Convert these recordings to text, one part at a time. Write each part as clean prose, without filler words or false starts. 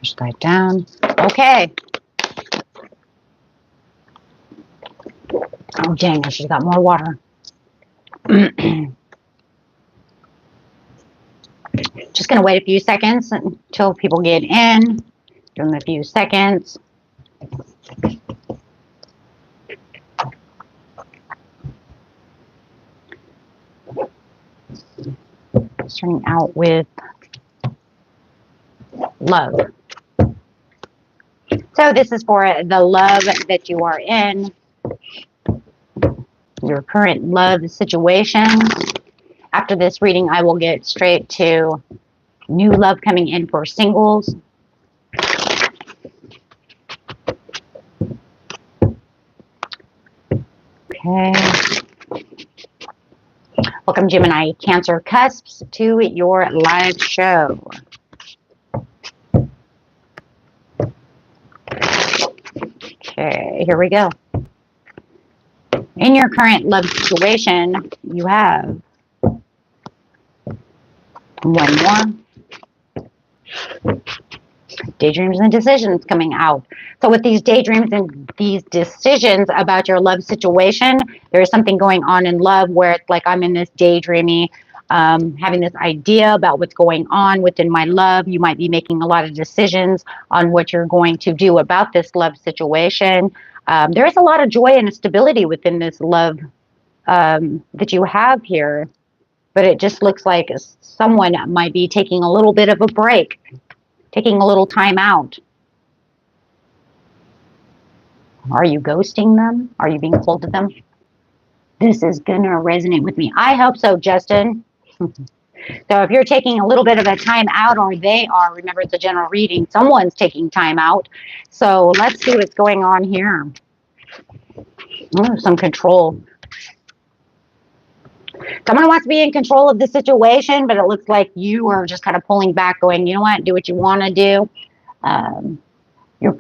Push that down. Okay. Oh, dang, I should have got more water. Just going to wait a few seconds until people get in. Give them a few seconds. Starting out with love. So this is for the love that you are in, your current love situation. After this reading, I will get straight to new love coming in for singles. Okay. Welcome, Gemini-Cancer Cusps, to your live show. Okay, here we go. In your current love situation, you have one more. Daydreams and decisions coming out. So with these daydreams and these decisions about your love situation, there is something going on in love where it's like I'm in this daydreamy, having this idea about what's going on within my love. You might be making a lot of decisions on what you're going to do about this love situation. There is a lot of joy and stability within this love that you have here, but it just looks like someone might be taking a little bit of a break, taking a little time out. Are you ghosting them? Are you being cold to them? This is going to resonate with me. I hope so, Justin. So if you're taking a little bit of a time out, or they are, remember it's a general reading, someone's taking time out. So let's see what's going on here. Oh, some control. Someone wants to be in control of the situation, but it looks like you are just kind of pulling back, going, you know what, do what you want to do. Your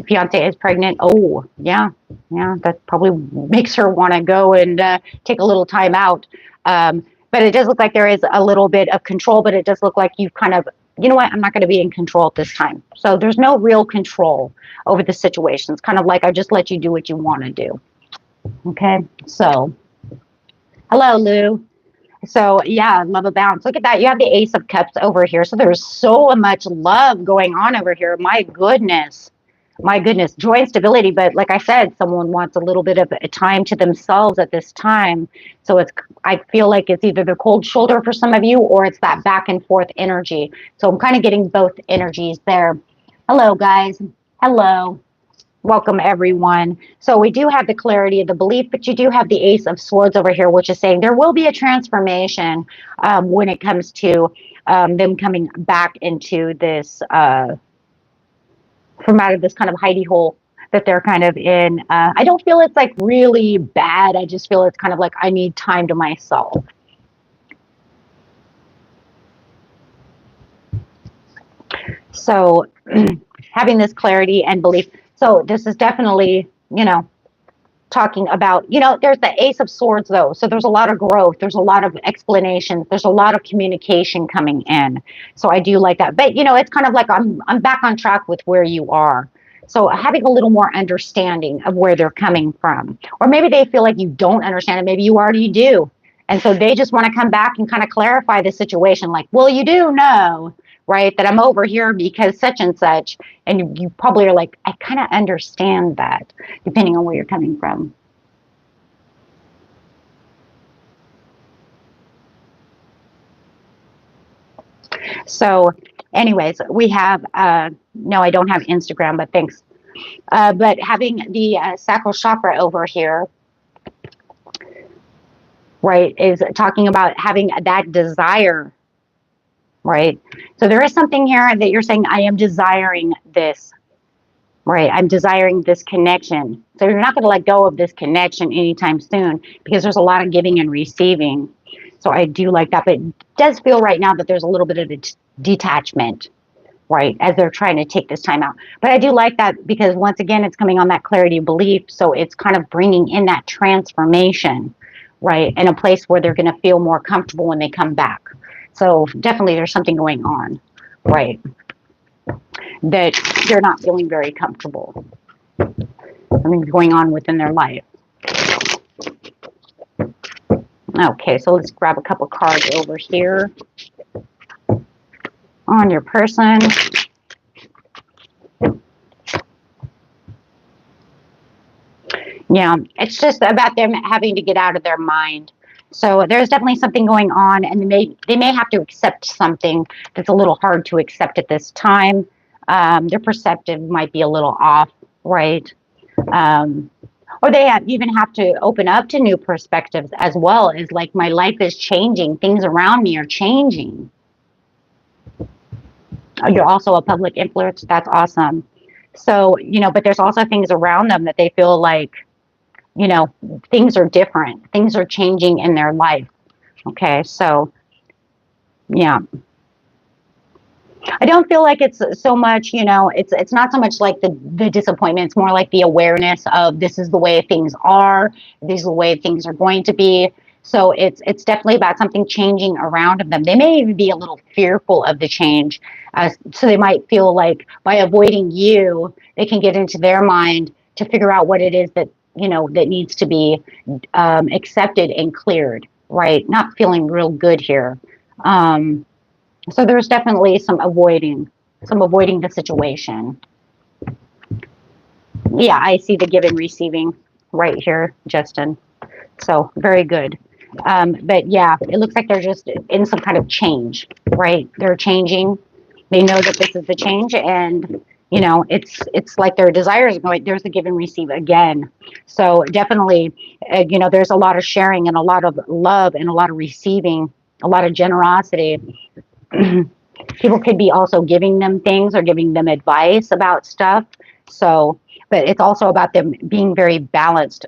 fiance is pregnant. Oh, yeah, that probably makes her want to go and take a little time out. But it does look like there is a little bit of control, but it does look like you've kind of, you know what, I'm not going to be in control at this time. So there's no real control over the situation. It's kind of like I just let you do what you want to do. Okay, so hello, Lou. So yeah, love abounds. Look at that. You have the Ace of Cups over here. So there's so much love going on over here. My goodness. My goodness. Joy and stability. But like I said, someone wants a little bit of a time to themselves at this time. So it's, I feel like it's either the cold shoulder for some of you, or it's that back and forth energy. So I'm kind of getting both energies there. Hello, guys. Hello. Welcome, everyone. So we do have the clarity of the belief, but you do have the Ace of Swords over here, which is saying there will be a transformation when it comes to them coming back into this, from out of this kind of hidey hole that they're kind of in. I don't feel it's like really bad. I just feel it's kind of like I need time to myself. So having this clarity and belief. So this is definitely, you know, talking about, you know, there's the Ace of Swords though. So there's a lot of growth. There's a lot of explanations. There's a lot of communication coming in. So I do like that. But, you know, it's kind of like I'm back on track with where you are. So having a little more understanding of where they're coming from. Or maybe they feel like you don't understand it. Maybe you already do. And so they just want to come back and kind of clarify the situation. Like, well, you do know, right, that I'm over here because such and such. And you probably are like, I kind of understand that, depending on where you're coming from. So anyways, we have, no, I don't have Instagram, but thanks. But having the sacral chakra over here, right, is talking about having that desire, right? So there is something here that you're saying, I am desiring this, right? I'm desiring this connection. So you're not going to let go of this connection anytime soon, because there's a lot of giving and receiving. So I do like that, but it does feel right now that there's a little bit of a detachment, right, as they're trying to take this time out. But I do like that because once again, it's coming on that clarity of belief. So it's kind of bringing in that transformation, right, in a place where they're going to feel more comfortable when they come back. So definitely there's something going on, right? that they're not feeling very comfortable. Something's going on within their life. Okay, so let's grab a couple cards over here on your person. Yeah, it's just about them having to get out of their mind. So there's definitely something going on, and they may have to accept something that's a little hard to accept at this time. Their perspective might be a little off, right? Or they even have to open up to new perspectives as well, as like, my life is changing, things around me are changing. You're also a public influence. That's awesome. So, but there's also things around them that they feel like, things are different. Things are changing in their life. Okay, so, yeah. I don't feel like it's so much, it's not so much like the disappointment. It's more like the awareness of, this is the way things are. This is the way things are going to be. So it's definitely about something changing around them. They may even be a little fearful of the change. So they might feel like by avoiding you, they can get into their mind to figure out what it is that, that needs to be accepted and cleared, right? Not feeling real good here. So there's definitely some avoiding the situation. Yeah, I see the give and receiving right here, Justin. So very good. But yeah, it looks like they're just in some kind of change, right? They're changing. They know that this is the change, and it's like their desires are going. There's the give and receive again. So definitely, there's a lot of sharing and a lot of love and a lot of receiving, a lot of generosity. People could be also giving them things or giving them advice about stuff. So, but it's also about them being very balanced.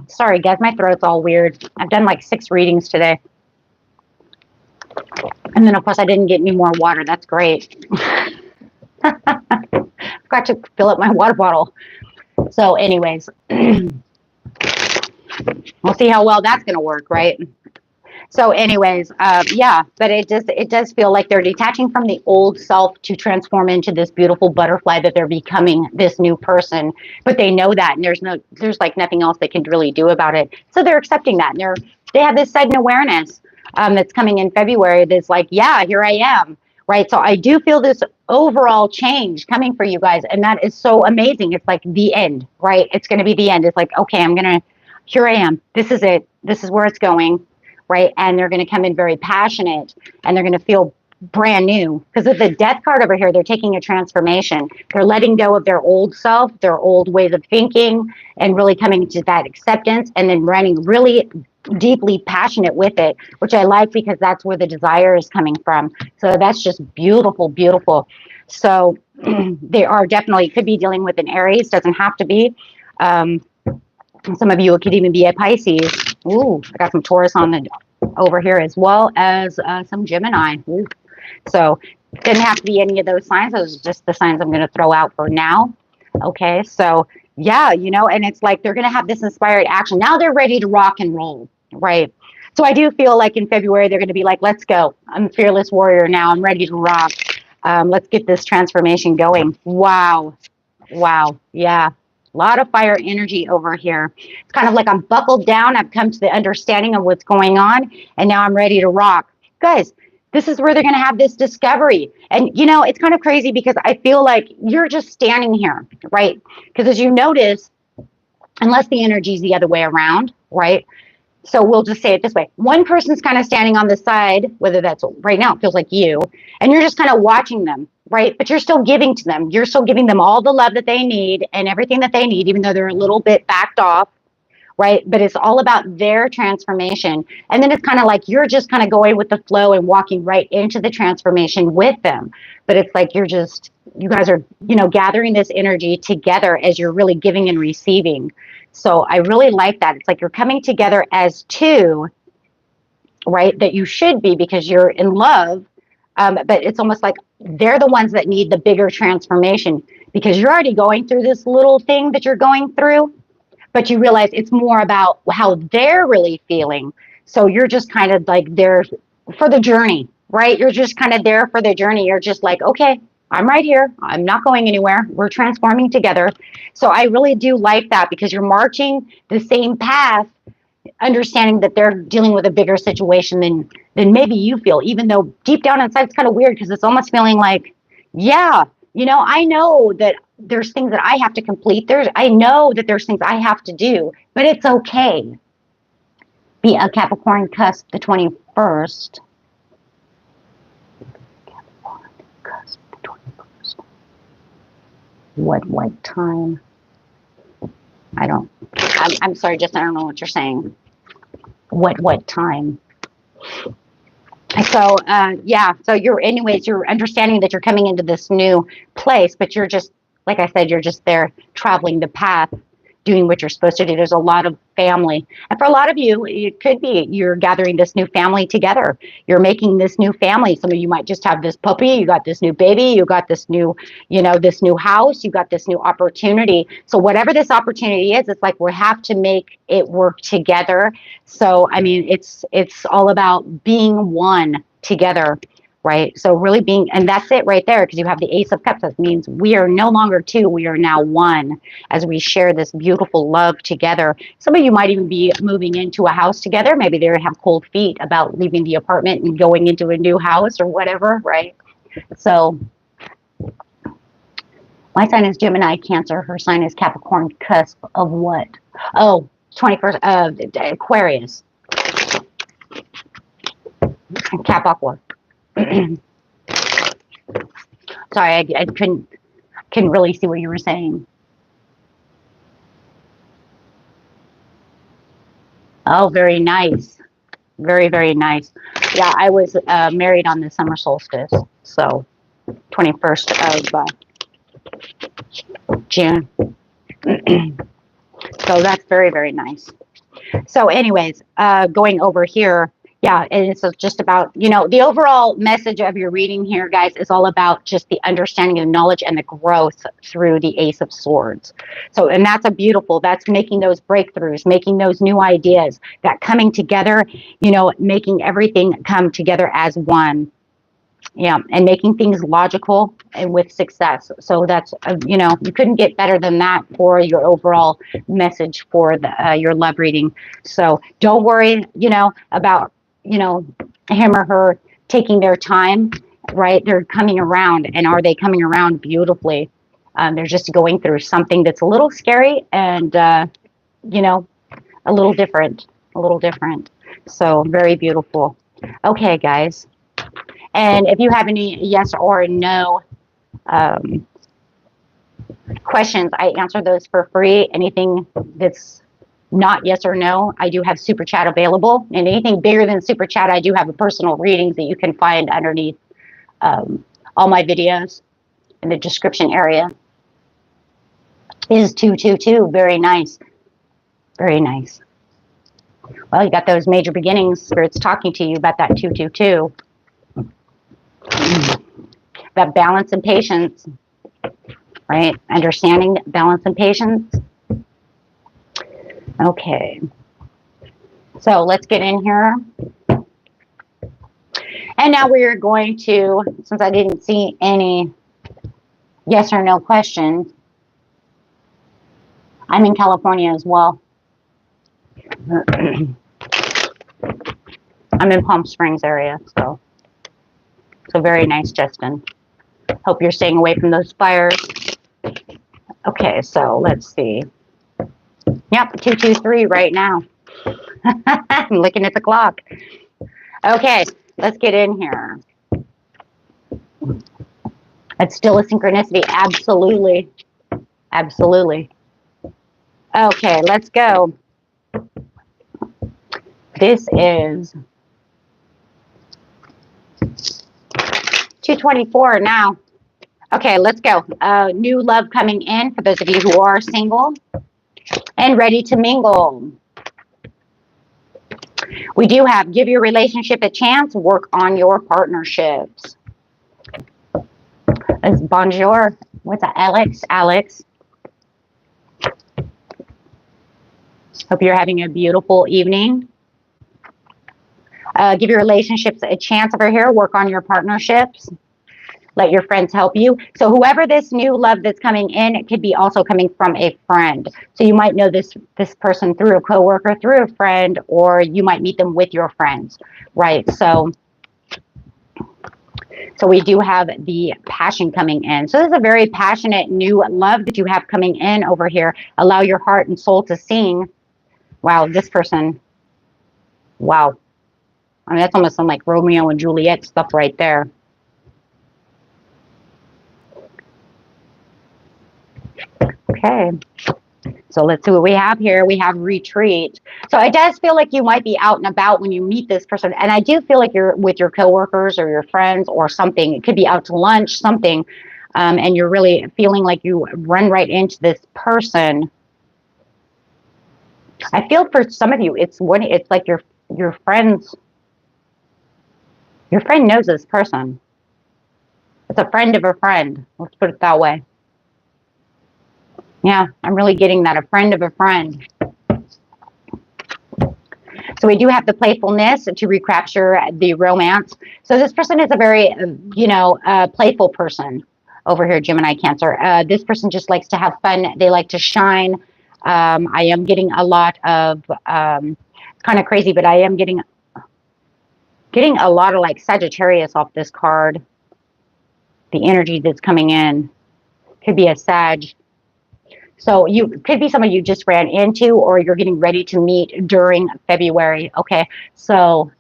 Sorry, guys, my throat's all weird. I've done like 6 readings today. And then, of course, I didn't get any more water. That's great. Forgot to fill up my water bottle. So anyways, we'll see how well that's going to work, right? So anyways, yeah, but it does feel like they're detaching from the old self to transform into this beautiful butterfly, that they're becoming this new person. But they know that, and there's like nothing else they can really do about it. So they're accepting that, and they have this sudden awareness that's coming in February. That's like, yeah, here I am, right? So I do feel this overall change coming for you guys, and that is so amazing. It's like the end, right? It's going to be the end. It's like, okay, here I am. This is it. This is where it's going. Right, and they're going to come in very passionate, and they're going to feel brand new, because of the death card over here. They're taking a transformation. They're letting go of their old self, their old ways of thinking, and really coming to that acceptance, and then running really deeply passionate with it, which I like, because that's where the desire is coming from. So that's just beautiful, beautiful. So they are definitely, could be dealing with an Aries, doesn't have to be. Some of you, it could even be a Pisces. Ooh, I got some Taurus over here, as well as some Gemini. Ooh. So it didn't have to be any of those signs. Those are just the signs I'm going to throw out for now. Okay, so yeah, and it's like they're going to have this inspired action. Now they're ready to rock and roll, right? So I do feel like in February, they're going to be like, let's go. I'm a fearless warrior now. I'm ready to rock. Let's get this transformation going. Wow. Wow. Yeah. A lot of fire energy over here. It's kind of like I'm buckled down. I've come to the understanding of what's going on, and now I'm ready to rock. Guys, this is where they're going to have this discovery. And, it's kind of crazy, because I feel like you're just standing here, right? Because as you notice, unless the energy is the other way around, right? So we'll just say it this way. One person's kind of standing on the side, whether that's right now, it feels like you, and you're just kind of watching them, right? But you're still giving to them. You're still giving them all the love that they need and everything that they need, even though they're a little bit backed off, right? But it's all about their transformation. And then it's kind of like you're just kind of going with the flow and walking right into the transformation with them. But it's like you guys are, gathering this energy together as you're really giving and receiving. So I really like that. It's like you're coming together as two, right? That you should be, because you're in love. But it's almost like they're the ones that need the bigger transformation, because you're already going through this little thing that you're going through, but you realize it's more about how they're really feeling. So you're just kind of like there for the journey, right? You're just kind of there for the journey. You're just like, okay, I'm right here. I'm not going anywhere. We're transforming together. So I really do like that because you're marching the same path, understanding that they're dealing with a bigger situation than maybe you feel, even though deep down inside it's kind of weird because it's almost feeling like, yeah, you know, I know that there's things that I have to complete. I know that there's things I have to do, but it's okay. Be a Capricorn cusp the 21st. Capricorn cusp the 21st. What time? I'm sorry, just I don't know what you're saying. What time? So yeah, so you're understanding that you're coming into this new place, but you're just, like I said, you're just there traveling the path, doing what you're supposed to do. There's a lot of family. And for a lot of you, it could be you're gathering this new family together. You're making this new family. Some of you might just have this puppy, you got this new baby, you got this new, this new house, you got this new opportunity. So whatever this opportunity is, it's like we have to make it work together. So, I mean, it's all about being one together. Right. So really and that's it right there, because you have the Ace of Cups. That means we are no longer two. We are now one as we share this beautiful love together. Some of you might even be moving into a house together. Maybe they have cold feet about leaving the apartment and going into a new house or whatever. Right. So my sign is Gemini-Cancer. Her sign is Capricorn cusp of what? Oh, 21st Aquarius. Cap Aqua. Sorry, I couldn't really see what you were saying. Oh, very nice. Very, very nice. Yeah, I was married on the summer solstice, so 21st of June. So that's very, very nice. So anyways, going over here, yeah, and it's just about, the overall message of your reading here, guys, is all about just the understanding and knowledge and the growth through the Ace of Swords. So, and that's that's making those breakthroughs, making those new ideas, that coming together, making everything come together as one. Yeah, and making things logical and with success. So that's, you couldn't get better than that for your overall message for your love reading. So don't worry, about, him or her taking their time, right? They're coming around, and are they coming around beautifully? They're just going through something that's a little scary and, a little different, So very beautiful. Okay, guys. And if you have any yes or no questions, I answer those for free. Anything that's not yes or no, I do have Super Chat available. And anything bigger than Super Chat, I do have a personal readings that you can find underneath all my videos in the description area. Is 222. Very nice. Very nice. Well, you got those major beginnings. Spirit's talking to you about that 222. That balance and patience, right? Understanding balance and patience. Okay. So let's get in here. And now we are going to, since I didn't see any yes or no questions, I'm in California as well. I'm in Palm Springs area, so very nice, Justin. Hope you're staying away from those fires. Okay, so let's see. Yep, 223 right now. I'm looking at the clock. Okay, let's get in here. It's still a synchronicity. Absolutely. Absolutely. Okay, let's go. This is 224 now. Okay, let's go. New love coming in for those of you who are single and ready to mingle. We do have give your relationship a chance, work on your partnerships. It's bonjour. What's that, Alex? Alex. Hope you're having a beautiful evening. Give your relationships a chance over here, work on your partnerships. Let your friends help you. So whoever this new love that's coming in, it could be also coming from a friend. So you might know this person through a coworker, through a friend, or you might meet them with your friends, right? So we do have the passion coming in. So this is a very passionate new love that you have coming in over here. Allow your heart and soul to sing. Wow, this person, wow. I mean, that's almost some like Romeo and Juliet stuff right there. Okay. So let's see what we have here. We have retreat. So it does feel like you might be out and about when you meet this person. And I do feel like you're with your coworkers or your friends or something. It could be out to lunch, something. And you're really feeling like you run right into this person. I feel for some of you, it's like your friends. Your friend knows this person. It's a friend of a friend. Let's put it that way. Yeah, I'm really getting that. A friend of a friend. So we do have the playfulness to recapture the romance. So this person is a very, playful person over here, Gemini-Cancer. This person just likes to have fun. They like to shine. I am getting a lot of, it's kind of crazy, but I am getting a lot of like Sagittarius off this card. The energy that's coming in could be a Sag. So you could be someone you just ran into or you're getting ready to meet during February. Okay, so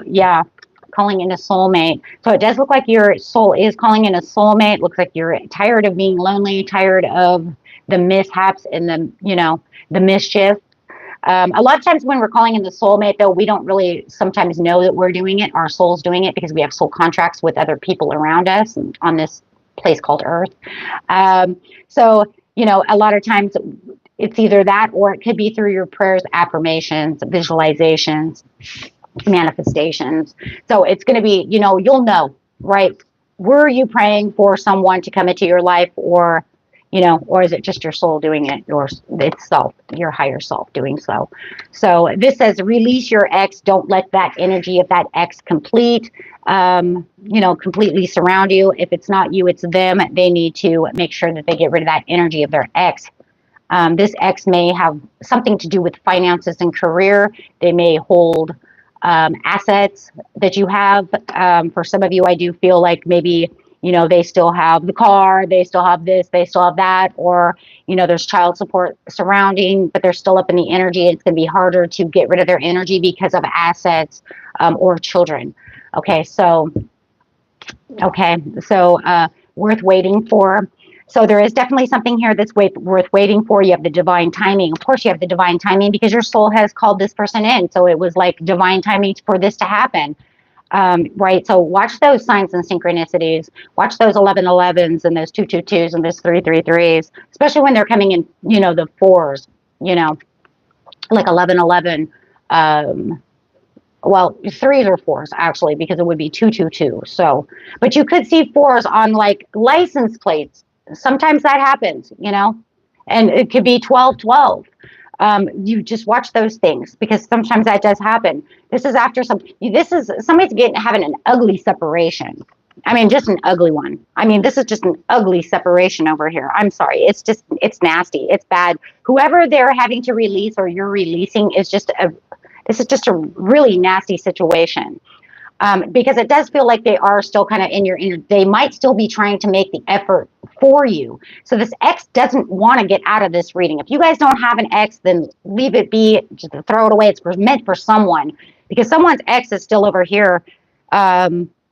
yeah, calling in a soulmate. So it does look like your soul is calling in a soulmate. Looks like you're tired of being lonely, tired of the mishaps and the mischief. A lot of times when we're calling in the soulmate, though, we don't really sometimes know that we're doing it. Our soul's doing it because we have soul contracts with other people around us on this place called Earth. So, a lot of times it's either that or it could be through your prayers, affirmations, visualizations, manifestations. So it's going to be, you'll know, right? Were you praying for someone to come into your life or is it just your soul doing it, or itself, your higher self doing so? So this says, release your ex. Don't let that energy of that ex completely surround you. If it's not you, it's them. They need to make sure that they get rid of that energy of their ex. This ex may have something to do with finances and career. They may hold assets that you have. For some of you, I do feel like maybe they still have the car, they still have this, they still have that, or, there's child support surrounding, but they're still up in the energy. It's going to be harder to get rid of their energy because of assets or children. Okay, so worth waiting for. So there is definitely something here that's worth waiting for. You have the divine timing. Of course, you have the divine timing because your soul has called this person in. So it was like divine timing for this to happen. Right. So watch those signs and synchronicities. Watch those 1111s and those 222s and those 333s, especially when they're coming in, the fours, like 1111. Well, threes or fours actually, because it would be 222. So, but you could see fours on like license plates. Sometimes that happens, and it could be 1212. You just watch those things because sometimes that does happen. This is after somebody's having an ugly separation. I mean, just an ugly one. I mean, this is just an ugly separation over here. I'm sorry. It's nasty. It's bad. Whoever they're having to release or you're releasing this is just a really nasty situation. Because it does feel like they are still kind of in your inner, they might still be trying to make the effort for you. So this ex doesn't want to get out of this reading. If you guys don't have an ex, then leave it be, just throw it away. It's meant for someone because someone's ex is still over here,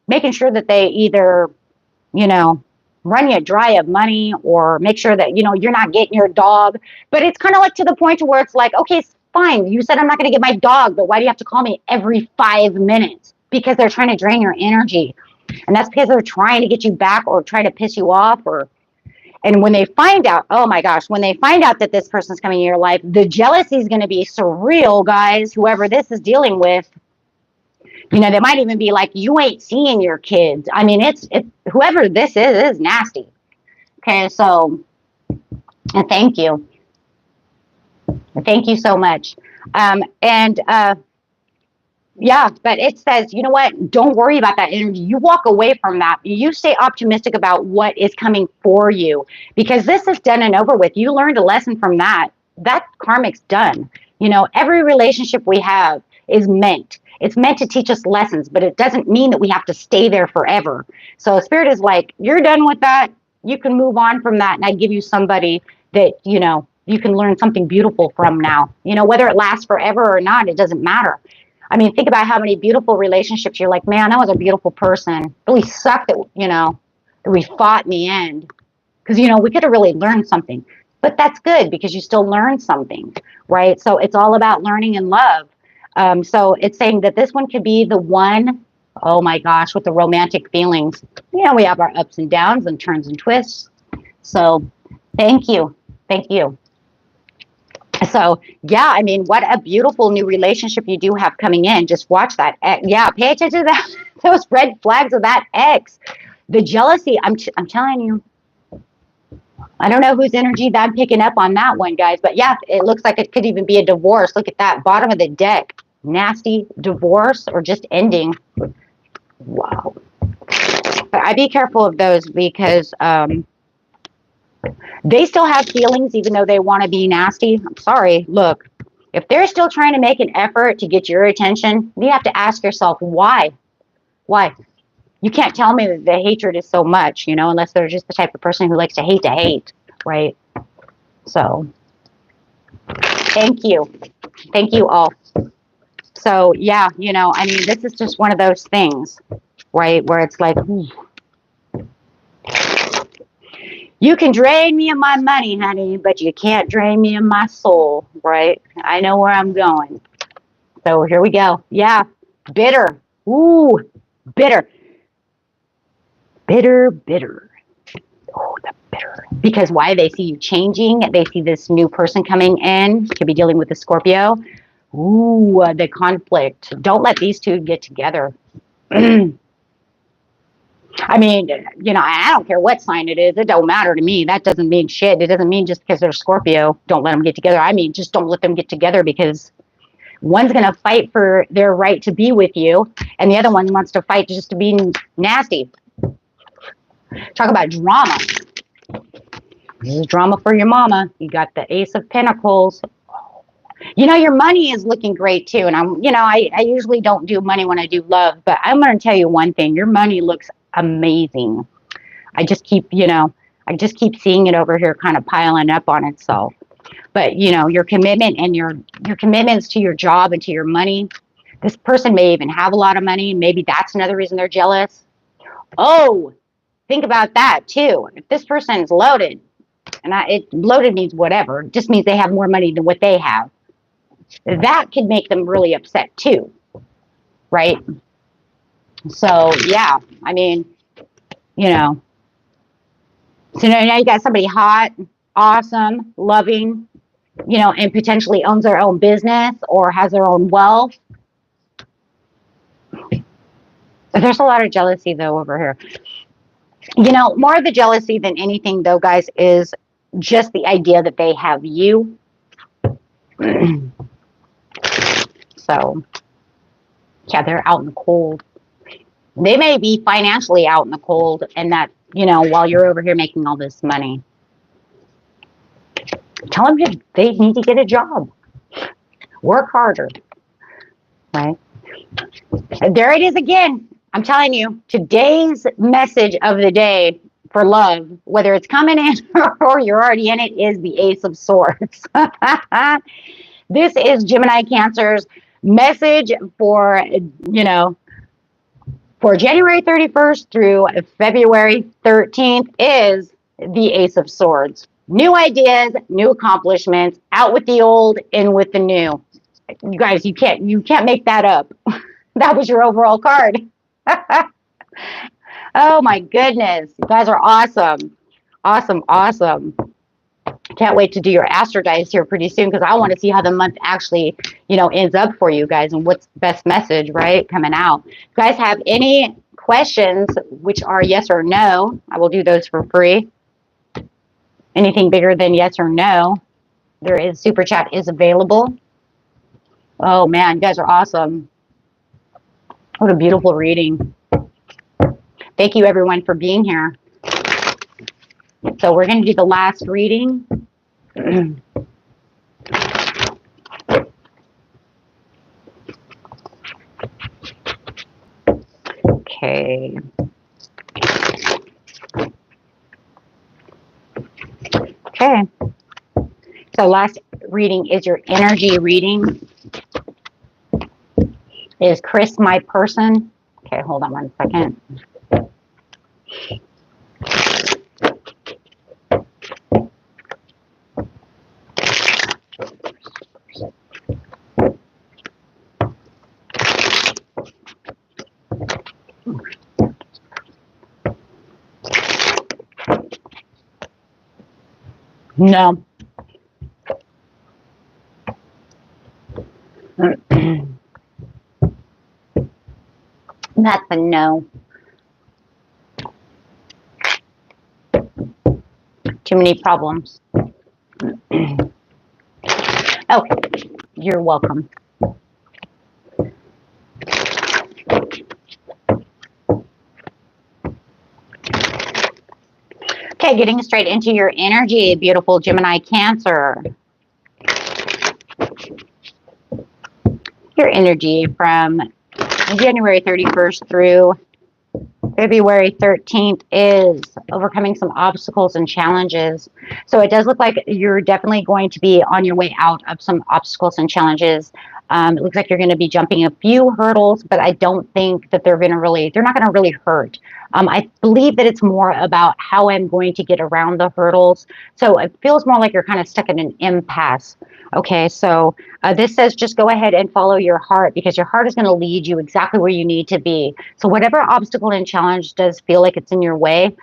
making sure that they either, run you dry of money or make sure that, you're not getting your dog. But it's kind of like to the point to where it's like, okay, fine. You said I'm not going to get my dog, but why do you have to call me every 5 minutes? Because they're trying to drain your energy. And that's because they're trying to get you back or try to piss you off. And when they find out, oh my gosh, when they find out that this person's coming in your life, the jealousy is going to be surreal, guys, whoever this is dealing with. They might even be like, you ain't seeing your kids. I mean, it's whoever this is nasty. Okay, so, and thank you. Thank you so much. Yeah, but it says, you know what? Don't worry about that energy. You walk away from that. You stay optimistic about what is coming for you because this is done and over with. You learned a lesson from that. That karmic's done. You know, every relationship we have is meant. It's meant to teach us lessons, but it doesn't mean that we have to stay there forever. So Spirit is like, you're done with that. You can move on from that. And I give you somebody that, you know, you can learn something beautiful from now. You know, whether it lasts forever or not, it doesn't matter. I mean, think about how many beautiful relationships you're like, man, that was a beautiful person. It really sucked that, you know, that we fought in the end. Because, you know, we could have really learned something. But that's good because you still learned something, right? So it's all about learning and love. So it's saying that this one could be the one, oh my gosh, with the romantic feelings. You know, we have our ups and downs and turns and twists. So thank you. Thank you. So, yeah, I mean, what a beautiful new relationship you do have coming in. Just watch that. Yeah, pay attention to that. Those red flags of that ex. The jealousy, I'm telling you, I don't know whose energy that I'm picking up on that one, guys. But yeah, it looks like it could even be a divorce. Look at that bottom of the deck. Nasty divorce or just ending. Wow. But I'd be careful of those because they still have feelings even though they want to be nasty. I'm sorry. Look, if they're still trying to make an effort to get your attention, you have to ask yourself, why? Why? You can't tell me that the hatred is so much, you know, unless they're just the type of person who likes to hate, right? So, thank you. Thank you all. So, yeah, you know, I mean, this is just one of those things, right, where it's like, you can drain me of my money, honey, but you can't drain me of my soul, right? I know where I'm going. So here we go. Yeah, bitter. Ooh, bitter. Bitter, bitter. Oh, the bitter. Because why? They see you changing. They see this new person coming in. Could be dealing with a Scorpio. Ooh, the conflict. Don't let these two get together. I mean, you know, I don't care what sign it is. It don't matter to me. That doesn't mean shit. It doesn't mean just because they're Scorpio, don't let them get together. I mean, just don't let them get together because one's going to fight for their right to be with you, and the other one wants to fight just to be nasty. Talk about drama. This is drama for your mama. You got the Ace of Pentacles. You know, your money is looking great too. And I'm, you know, I usually don't do money when I do love, but I'm going to tell you one thing. Your money looks amazing. I just keep, you know, I just keep seeing it over here kind of piling up on itself. But, you know, your commitment and your commitments to your job and to your money, this person may even have a lot of money. Maybe that's another reason they're jealous. Oh, think about that too. If this person is loaded, and loaded means whatever, it just means they have more money than what they have. That could make them really upset too, right? So, yeah, I mean, you know, so now you got somebody hot, awesome, loving, you know, and potentially owns their own business or has their own wealth. There's a lot of jealousy, though, over here. You know, more of the jealousy than anything, though, guys, is just the idea that they have you. So, yeah, they're out in the cold. They may be financially out in the cold, and that, you know, while you're over here making all this money. Tell them they need to get a job. Work harder. Right? And there it is again. I'm telling you, today's message of the day for love, whether it's coming in or you're already in it, is the Ace of Swords. This is Gemini Cancer's message for, you know, for January 31st through February 13th is the Ace of Swords. New ideas, new accomplishments, out with the old, in with the new. You guys, you can't make that up. That was your overall card. Oh my goodness. You guys are awesome. Awesome, awesome. Can't wait to do your astro dice here pretty soon because I want to see how the month actually, you know, ends up for you guys and what's the best message, right, coming out. If you guys have any questions, which are yes or no, I will do those for free. Anything bigger than yes or no, there is super chat is available. Oh man, you guys are awesome. What a beautiful reading. Thank you, everyone, for being here. So we're going to do the last reading. Okay. Okay. So last reading is your energy reading. Is Chris my person? Okay, hold on 1 second. No. That's a no. Too many problems. Okay, you're welcome. Okay, getting straight into your energy, beautiful Gemini-Cancer. Your energy from January 31st through February 13th is overcoming some obstacles and challenges. So it does look like you're definitely going to be on your way out of some obstacles and challenges. It looks like you're going to be jumping a few hurdles, but I don't think that they're not going to really hurt. I believe that it's more about how I'm going to get around the hurdles. So it feels more like you're kind of stuck in an impasse. Okay, so this says just go ahead and follow your heart, because your heart is going to lead you exactly where you need to be. So whatever obstacle and challenge does feel like it's in your way,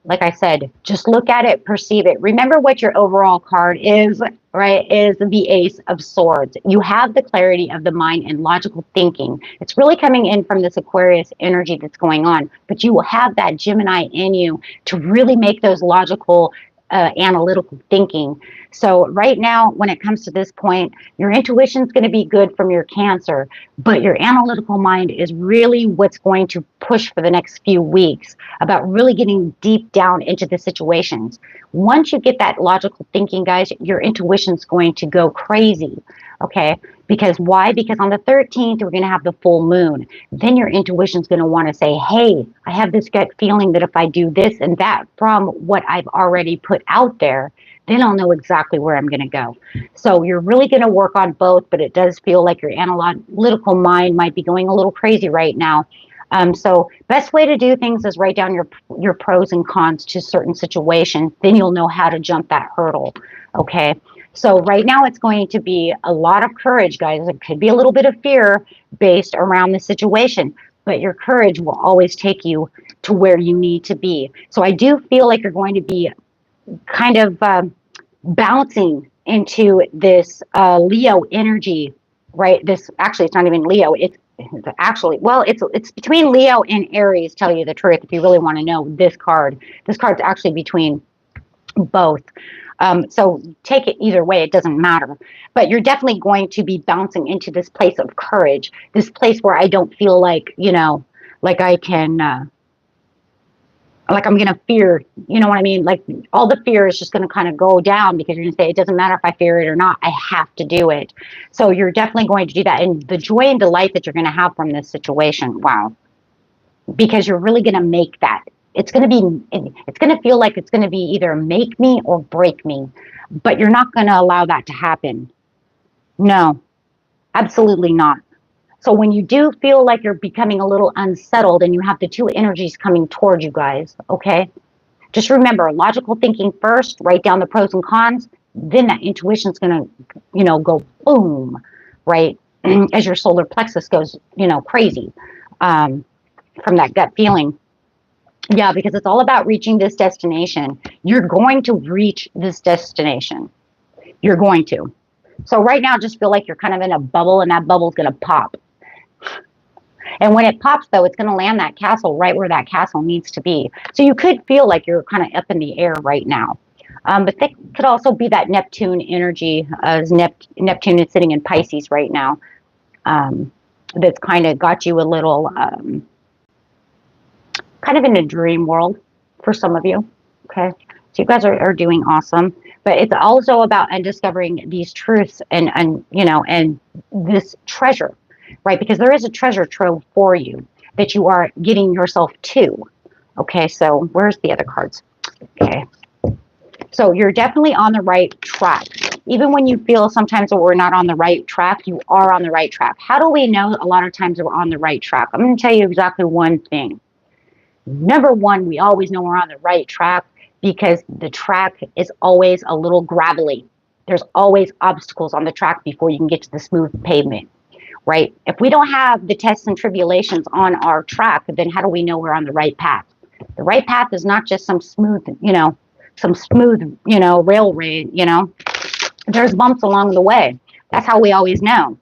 like I said, just look at it, perceive it. Remember what your overall card is, right? Is the Ace of Swords. You have the clarity of the mind and logical thinking. It's really coming in from this Aquarius energy that's going on, but you will have that Gemini in you to really make those logical, analytical thinking. So right now, when it comes to this point, your intuition is going to be good from your Cancer, but your analytical mind is really what's going to push for the next few weeks about really getting deep down into the situations. Once you get that logical thinking, guys, your intuition is going to go crazy. Okay, because why? Because on the 13th, we're going to have the full moon. Then your intuition is going to want to say, hey, I have this gut feeling that if I do this and that from what I've already put out there, then I'll know exactly where I'm going to go. So you're really going to work on both, but it does feel like your analytical mind might be going a little crazy right now. So best way to do things is write down your pros and cons to certain situations. Then you'll know how to jump that hurdle. Okay. So right now it's going to be a lot of courage, guys. It could be a little bit of fear based around the situation, but your courage will always take you to where you need to be. So I do feel like you're going to be kind of bouncing into this Leo energy, right? This actually, it's not even Leo. It's actually, well, it's between Leo and Aries. Tell you the truth, if you really want to know this card's actually between both. So take it either way, it doesn't matter. But you're definitely going to be bouncing into this place of courage, this place where I don't feel like, like I can, like I'm going to fear, you know what I mean? Like all the fear is just going to kind of go down, because you're going to say, it doesn't matter if I fear it or not, I have to do it. So you're definitely going to do that. And the joy and delight that you're going to have from this situation, wow, because you're really going to make that. It's going to feel like it's going to be either make me or break me, but you're not going to allow that to happen. No, absolutely not. So when you do feel like you're becoming a little unsettled and you have the two energies coming towards you, guys, okay, just remember logical thinking first, write down the pros and cons, then that intuition's going to, go boom, right? As your solar plexus goes, crazy from that gut feeling. Yeah, because it's all about reaching this destination. You're going to reach this destination. You're going to. So right now, just feel like you're kind of in a bubble, and that bubble's going to pop. And when it pops, though, it's going to land that castle right where that castle needs to be. So you could feel like you're kind of up in the air right now. But that could also be that Neptune energy, as Neptune is sitting in Pisces right now. that's kind of got you a little kind of in a dream world for some of you. Okay. So you guys are doing awesome. But it's also about undiscovering these truths and you know, and this treasure, right? Because there is a treasure trove for you that you are getting yourself to. Okay, so where's the other cards? Okay. So you're definitely on the right track. Even when you feel sometimes that we're not on the right track, you are on the right track. How do we know a lot of times that we're on the right track? I'm going to tell you exactly one thing. Number one, we always know we're on the right track because the track is always a little gravelly. There's always obstacles on the track before you can get to the smooth pavement, right? If we don't have the tests and tribulations on our track, then how do we know we're on the right path? The right path is not just some smooth, railway, There's bumps along the way. That's how we always know.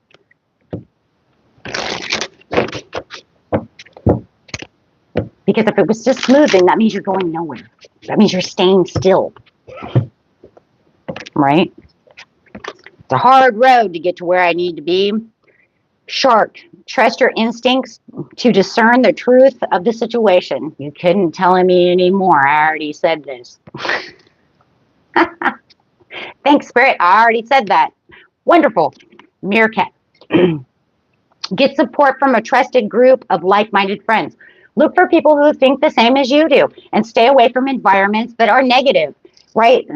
Because if it was just smooth, then that means you're going nowhere. That means you're staying still. Right? It's a hard road to get to where I need to be. Shark, trust your instincts to discern the truth of the situation. You couldn't tell me anymore. I already said this. Thanks, Spirit. I already said that. Wonderful. Meerkat. Get support from a trusted group of like-minded friends. Look for people who think the same as you do and stay away from environments that are negative, right?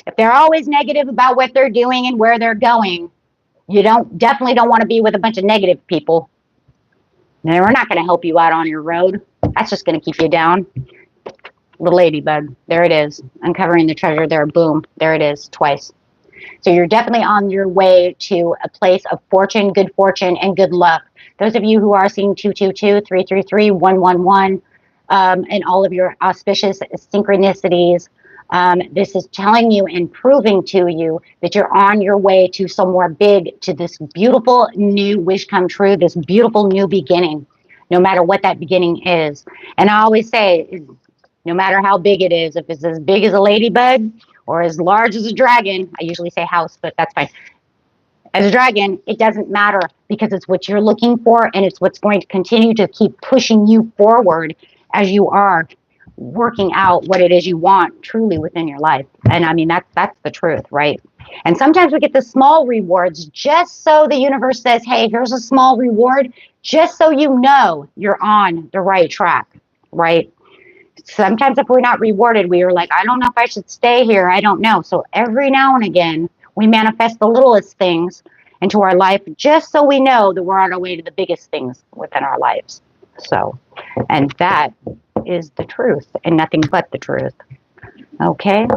If they're always negative about what they're doing and where they're going, you definitely don't want to be with a bunch of negative people. And we're not going to help you out on your road. That's just going to keep you down. The ladybug. There it is. Uncovering the treasure there. Boom. There it is. Twice. So you're definitely on your way to a place of fortune, and good luck. Those of you who are seeing 222, 333, 111, and all of your auspicious synchronicities, this is telling you and proving to you that you're on your way to somewhere big, to this beautiful new wish come true, this beautiful new beginning, no matter what that beginning is. And I always say, no matter how big it is, if it's as big as a ladybug or as large as a dragon, I usually say house, but that's fine. As a dragon, it doesn't matter because it's what you're looking for and it's what's going to continue to keep pushing you forward as you are working out what it is you want truly within your life. And I mean, that's the truth, right? And sometimes we get the small rewards just so the universe says, hey, here's a small reward, just so you know you're on the right track, right? Sometimes if we're not rewarded, we are like, I don't know if I should stay here. I don't know. So every now and again, we manifest the littlest things into our life just so we know that we're on our way to the biggest things within our lives. So, and that is the truth and nothing but the truth. Okay.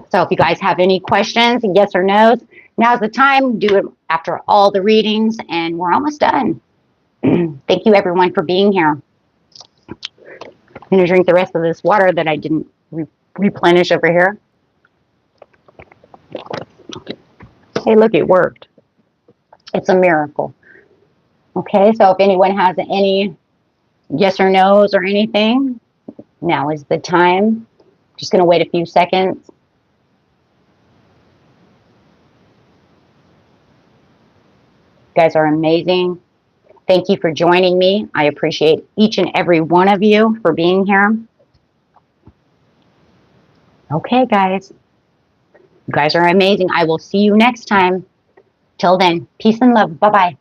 So if you guys have any questions, yes or no's, now's the time. Do it after all the readings and we're almost done. Thank you everyone for being here. I'm going to drink the rest of this water that I didn't replenish over here. Hey, look, it worked. It's a miracle. Okay, so if anyone has any yes or no's or anything, now is the time. Just going to wait a few seconds. You guys are amazing. Thank you for joining me. I appreciate each and every one of you for being here. Okay, guys. You guys are amazing. I will see you next time. Till then, peace and love. Bye-bye.